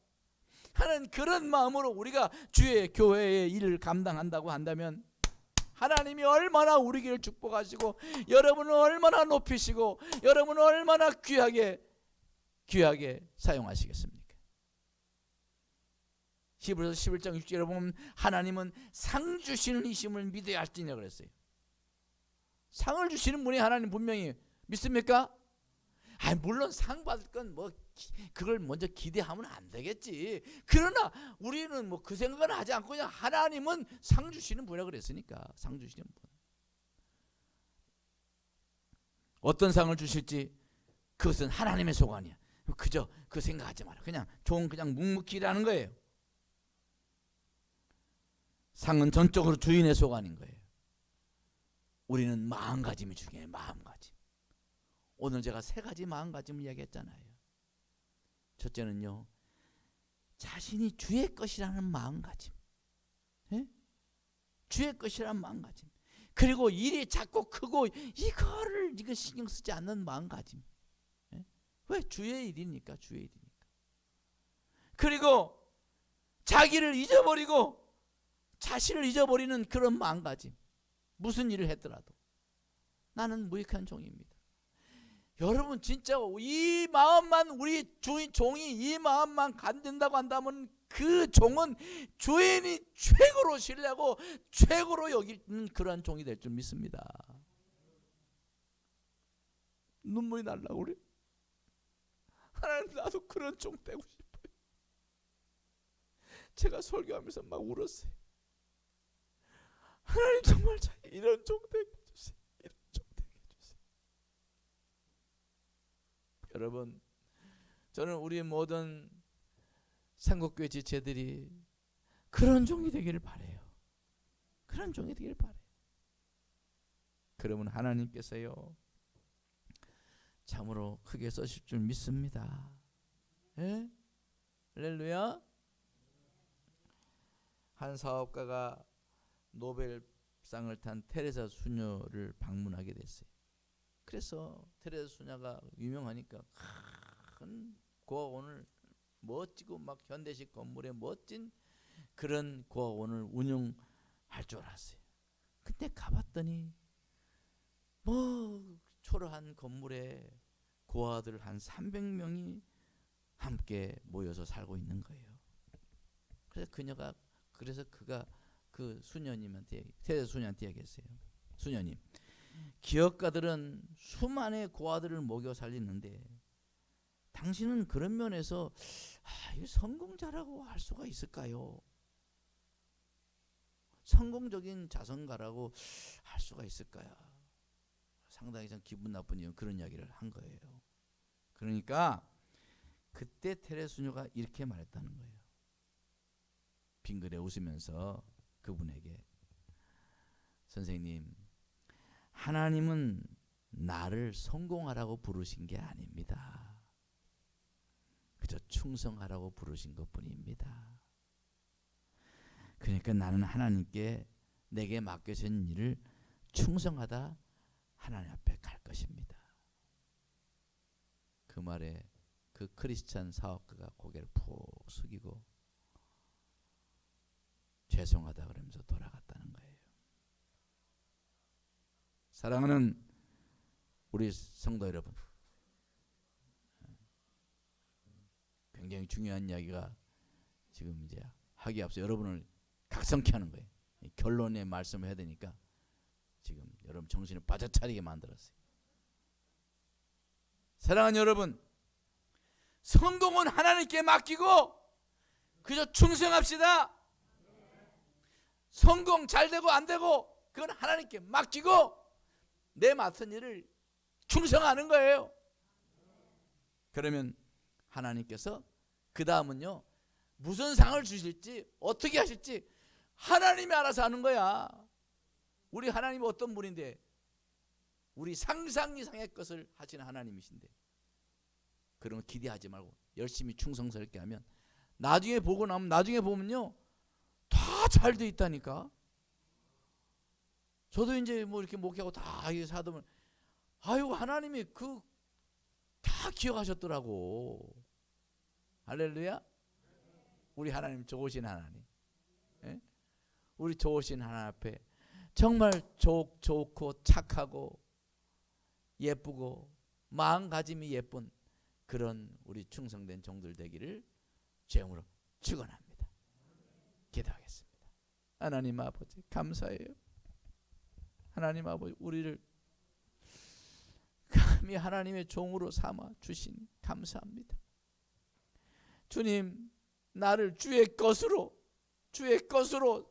하는 그런 마음으로 우리가 주의 교회의 일을 감당한다고 한다면 하나님이 얼마나 우리 길을 축복하시고 여러분을 얼마나 높이시고 여러분을 얼마나 귀하게 사용하시겠습니까? 히브리서 11장 6절에 보면 하나님은 상 주시는 이심을 믿어야 할지니라 그랬어요. 상을 주시는 분이 하나님 분명히 믿습니까? 물론 상 받을 건 그걸 먼저 기대하면 안 되겠지. 그러나 우리는 그 생각은 하지 않고 그냥 하나님은 상 주시는 분이라 그랬으니까 상 주시는 분. 어떤 상을 주실지 그것은 하나님의 소관이야. 그저 그 생각하지 마라. 그냥 묵묵히 일하는 거예요. 상은 전적으로 주인의 소관인 거예요. 우리는 마음가짐이 중요해요. 마음가짐. 오늘 제가 3가지 마음가짐을 이야기했잖아요. 첫째는요, 자신이 주의 것이라는 마음가짐. 주의 것이라는 마음가짐. 그리고 일이 작고 크고 이거 신경 쓰지 않는 마음가짐. 왜? 주의 일이니까. 그리고 자기를 잊어버리고 자신을 잊어버리는 그런 마음가짐. 무슨 일을 했더라도 나는 무익한 종입니다. 여러분 진짜 이 마음만 우리 종이 이 마음만 간다고 한다면 그 종은 주인이 최고로 신뢰하고 최고로 여기는 그러한 종이 될 줄 믿습니다. 눈물이 날라고 그래. 하나님 나도 그런 종 되고 싶어요. 제가 설교하면서 막 울었어요. 하나님 정말 이런 종 되게 해주세요. 이런 종 되게 해주세요. 여러분, 저는 우리 모든 삼국교회 지체들이 그런 종이 되기를 바라요. 그런 종이 되기를 바라요. 그러면 하나님께서요 참으로 크게 써실 줄 믿습니다. 예? 할렐루야. 한 사업가가 노벨상을 탄 테레사 수녀를 방문하게 됐어요. 그래서 테레사 수녀가 유명하니까 큰 고아원을 멋지고 막 현대식 건물에 멋진 그런 고아원을 운영할 줄 알았어요. 근데 가봤더니 초라한 건물에 고아들 한 300명이 함께 모여서 살고 있는 거예요. 그래서 그가 그 수녀님한테 테레사 수녀한테 얘기했어요. 수녀님, 기업가들은 수많은 고아들을 먹여 살리는데 당신은 그런 면에서 성공자라고 할 수가 있을까요? 성공적인 자선가라고 할 수가 있을까요? 상당히 좀 기분 나쁜 이유 그런 이야기를 한 거예요. 그러니까 그때 테레사 수녀가 이렇게 말했다는 거예요. 빙그레 웃으면서 그분에게, 선생님, 하나님은 나를 성공하라고 부르신 게 아닙니다. 그저 충성하라고 부르신 것뿐입니다. 그러니까 나는 하나님께 내게 맡겨진 일을 충성하다 하나님 앞에 갈 것입니다. 그 말에 그 크리스찬 사업가가 고개를 푹 숙이고 죄송하다 그러면서 돌아갔다는 거예요. 사랑하는 우리 성도 여러분, 굉장히 중요한 이야기가 지금 이제 하기 앞서 여러분을 각성케 하는 거예요. 결론의 말씀을 해야 되니까 지금 여러분 정신을 바짝 차리게 만들었어요. 사랑하는 여러분, 성공은 하나님께 맡기고 그저 충성합시다. 성공 잘 되고 안 되고 그건 하나님께 맡기고 내 맡은 일을 충성하는 거예요. 그러면 하나님께서 그 다음은요, 무슨 상을 주실지 어떻게 하실지 하나님이 알아서 하는 거야. 우리 하나님이 어떤 분인데, 우리 상상 이상의 것을 하시는 하나님이신데, 그런 거 기대하지 말고 열심히 충성스럽게 하면 나중에 보고 나면, 나중에 보면요 다 잘 돼 있다니까. 저도 이제 뭐 이렇게 목회하고 다 사도면 아유 하나님이 그 다 기억하셨더라고. 할렐루야. 우리 하나님 좋으신 하나님, 예? 우리 좋으신 하나님 앞에 정말 좋고 착하고 예쁘고 마음가짐이 예쁜 그런 우리 충성된 종들 되기를 주님으로 축원합니다. 기도하겠습니다. 하나님 아버지 감사해요. 하나님 아버지, 우리를 감히 하나님의 종으로 삼아 주시니 감사합니다. 주님, 나를 주의 것으로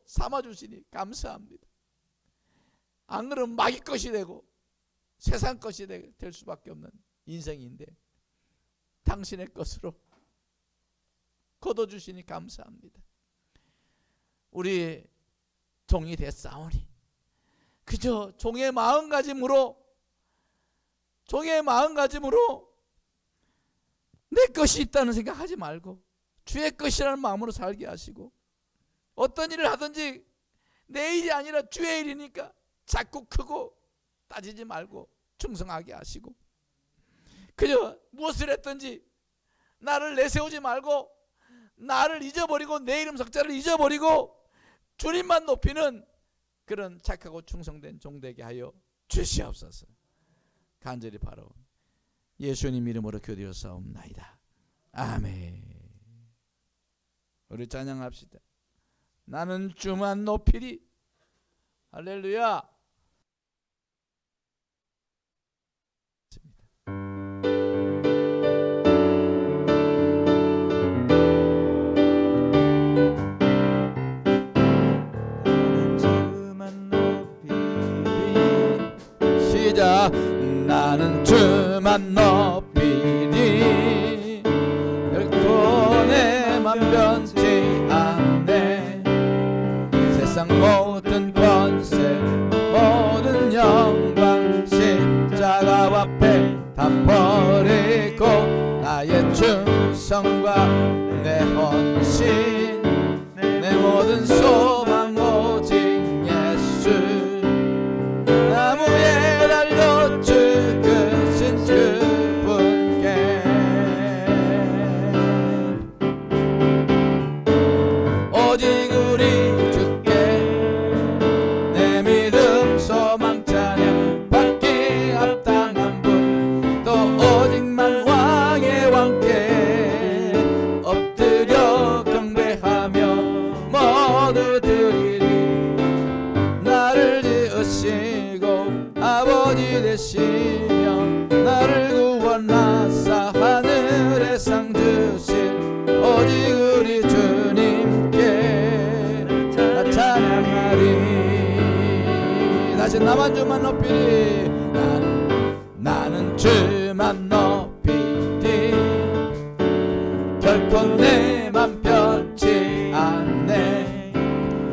삼아 주시니 감사합니다. 안 그러면 마귀 것이 되고 세상 것이 될 수밖에 없는 인생인데 당신의 것으로 거둬주시니 감사합니다. 우리 종이 됐사오니 그저 종의 마음가짐으로 내 것이 있다는 생각하지 말고 주의 것이라는 마음으로 살게 하시고, 어떤 일을 하든지 내 일이 아니라 주의 일이니까 자꾸 크고 따지지 말고 충성하게 하시고, 그저 무엇을 했든지 나를 내세우지 말고 나를 잊어버리고 내 이름 석자를 잊어버리고 주님만 높이는 그런 착하고 충성된 종 되게 하여 주시옵소서. 간절히 바로 예수님 이름으로 기도드렸사옵나이다. 아멘. 우리 찬양합시다. 나는 주만 높이리. 할렐루야. 시작. 나는 주만 높이리. 결코 내 맘 변치 않네. 세상 모든 권세 모든 영광 십자가 앞에 다 버리고 나의 충성과 내 헌신 내 모든 소망 오직 예수. 나무에 달려 죽으신 그분께 오직 우리 주께 내 믿음 소망 찬양 받기 합당한 분, 또 오직만 왕의 왕께 엎드려 경배하며 모두 드리리. 나를 지으시고 아버지 되시며 나를 구원하사 하늘의 상 주신 오직 우리 주님께 나 찬양하리. 다시 나만 주만 높이리. 나는 주만 높이리. 결코 내 맘 변치 않네.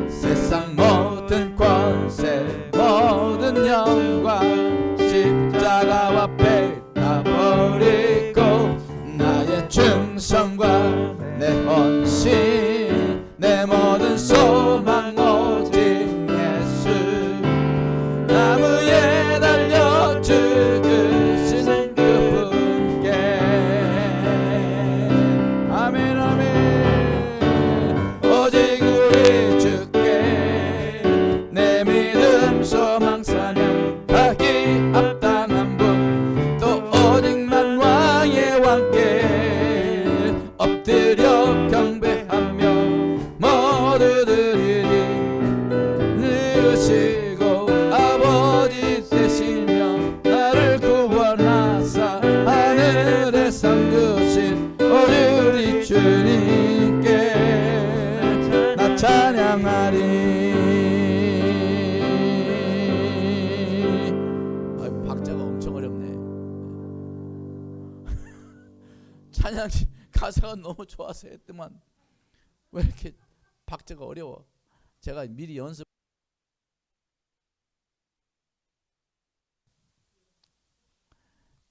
세상 모든 권세 모든 영광 십자가 앞에 다 버리고 나의 충성과 내 헌신 내 모든 소망 오직 예수. 나무에 달려 되시고 아버지 되시며 나를 구원하사 하늘에 삼으신 우리 주님께 나 찬양하리. 박자가 엄청 어렵네. 찬양 가사가 너무 좋아서 했더만 왜 이렇게 박자가 어려워. 제가 미리 연습.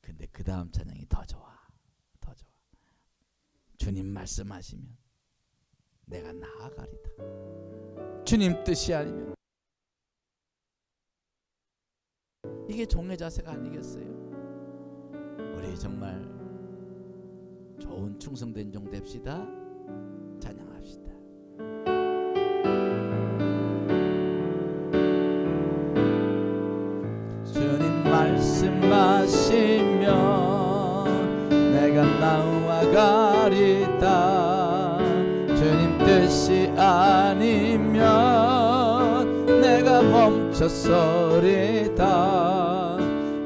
근데 그 다음 찬양이 더 좋아. 더 좋아. 주님 말씀하시면 내가 나아가리다. 주님 뜻이 아니면. 이게 종의 자세가 아니겠어요? 우리 정말 좋은 충성된 종 됩시다. 찬양합시다. 주님 말씀하시면 내가 나아가리다. 주님 뜻이 아니면 내가 멈춰서리다.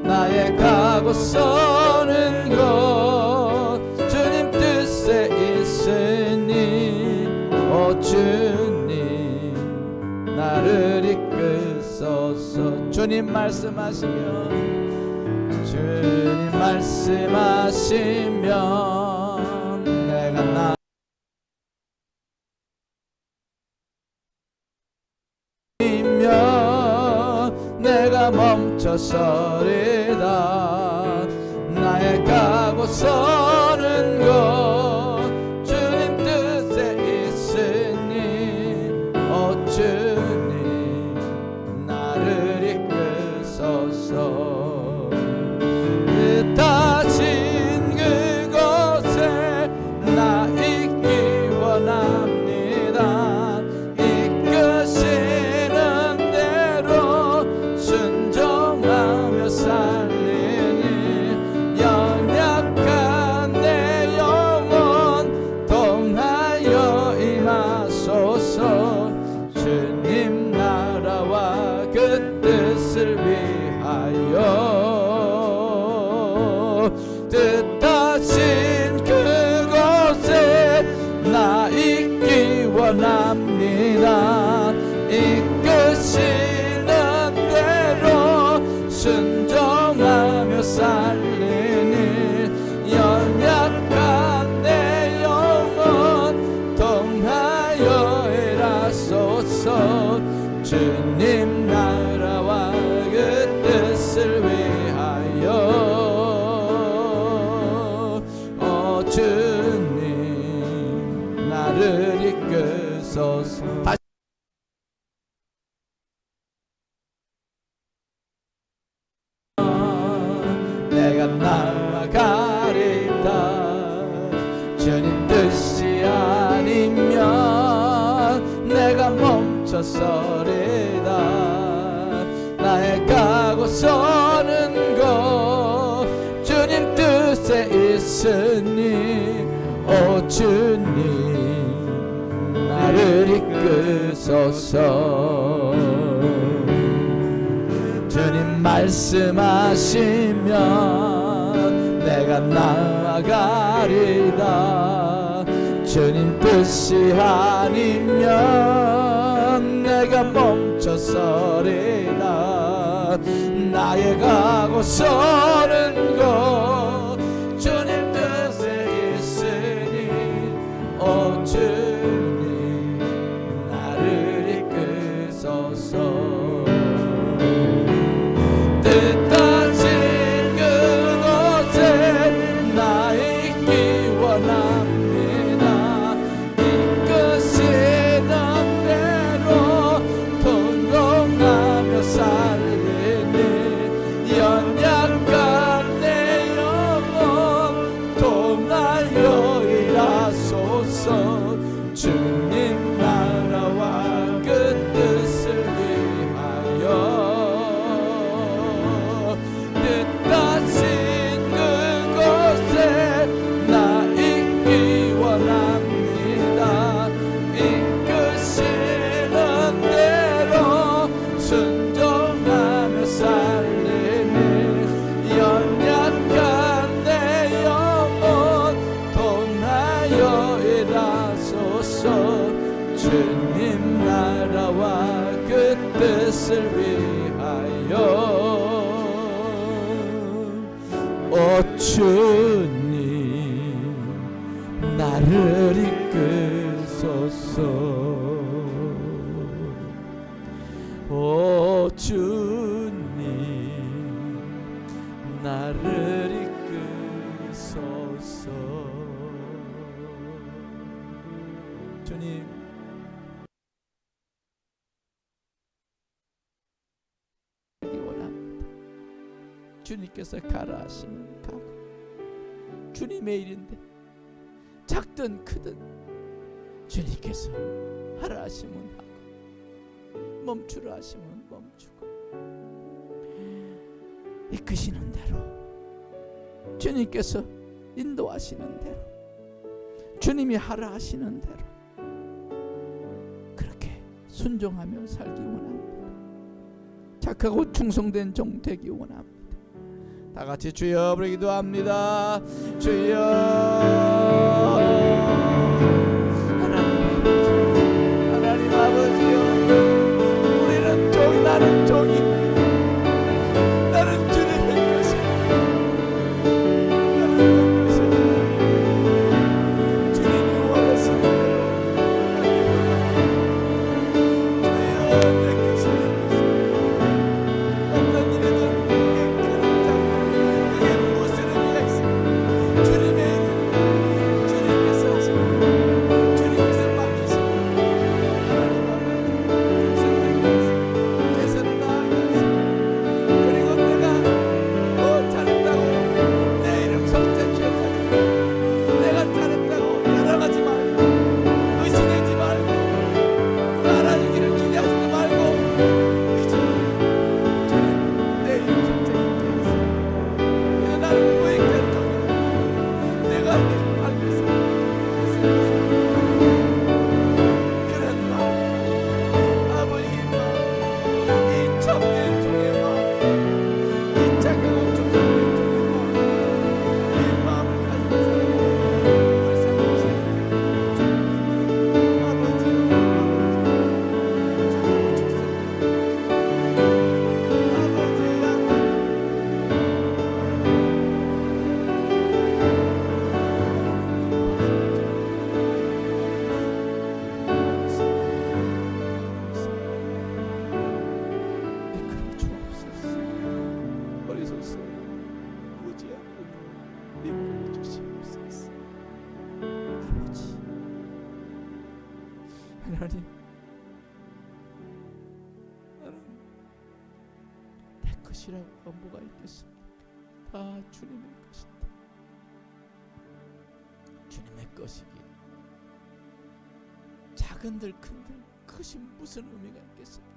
나의 가고서는 곳 주님 뜻에 있으니 오 주님 나를 이끄소서. 주님 말씀하시면 주님 말씀하시면 내가 나 내가 멈춰서리다. 나의 가고서는 곳 주님 뜻에 있으니 오 주님 나를 이끄소서. 뜻하신 그곳에 나 있기 원합니다. 이끄시는 대로 순종하며 살리니 연약한 내 영혼 통하여 임하소서. 주님 나라와 그 뜻을 위하여 뜻하신 그곳에 나 있기 원합니다. 이끄시는 대로 순종하며 살리니 연약한 내 영혼 통하여 일하소서. 주님 나라와 그 뜻을 위하여 오 주님 나를 이끄소서. 내가 나아가리다. 주님 뜻이 아니면 내가 멈춰서리다. 나의 가고서는 곳 주님 뜻에 있으니 오 주님 나를 이끄소서. 주님 말씀하시면 내가 나아가리다. 주님 뜻이 아니면 내가 멈춰서리다. 나의 가고서는 곳 주님 뜻에 있으니 오 주님 나를 이끄소서. 뜻하신 그곳에 나 있기 원합니다. 이끄시는 대로 통곡하며 살리니 연약한 내 영혼 뜻을 위하여 오 주님 나를 이끄소서 오 주님 나를 이끄소서 주님 원합니다. 주님께서 가라 하시면 가고 주님의 일인데 작든 크든 주님께서 하라 하시면 하고 멈추라 하시면 멈추고 이끄시는 대로 주님께서 인도하시는 대로 주님이 하라 하시는 대로 그렇게 순종하며 살기 원합니다. 착하고 충성된 종 되기 원합니다. 다 같이 주여 부르 기도합니다. 주여 하나님 아버지요 우리는 종이 나는 종이 나는 주님의 것이 나는 것이 주님이 원하시는 주여 내 것을 어떤 일이든 하나님 나는 내 것이라고 뭐가 있겠습니까? 다 주님의 것이다. 주님의 것이기에 작은들 큰들 그것이 무슨 의미가 있겠습니까?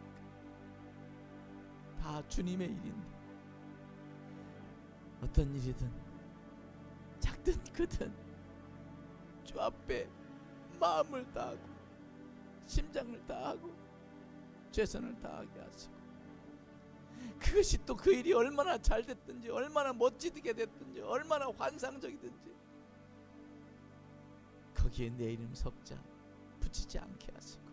다 주님의 일인데 어떤 일이든 작든 크든 주 앞에 마음을 다하고 심장을 다하고 최선을 다하게 하시고 그것이 또 그 일이 얼마나 잘 됐든지 얼마나 멋지게 됐든지 얼마나 환상적이든지 거기에 내 이름 석자 붙이지 않게 하시고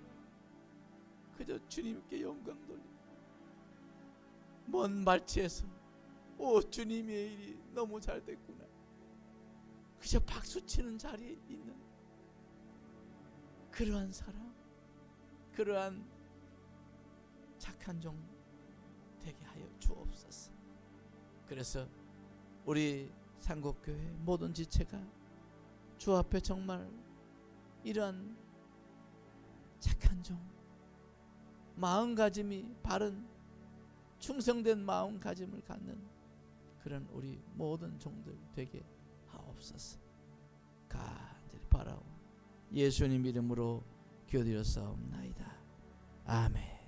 그저 주님께 영광 돌리고 먼 발치에서 오 주님의 일이 너무 잘 됐구나 그저 박수치는 자리에 있는 그러한 사람 그러한 착한 종 되게 하여 주옵소서. 그래서 우리 상곡교회 모든 지체가 주 앞에 정말 이러한 착한 종 마음가짐이 바른 충성된 마음가짐을 갖는 그런 우리 모든 종들 되게 하옵소서. 간절히 바라오 예수님 이름으로 기도드렸사옵나이다. 아멘.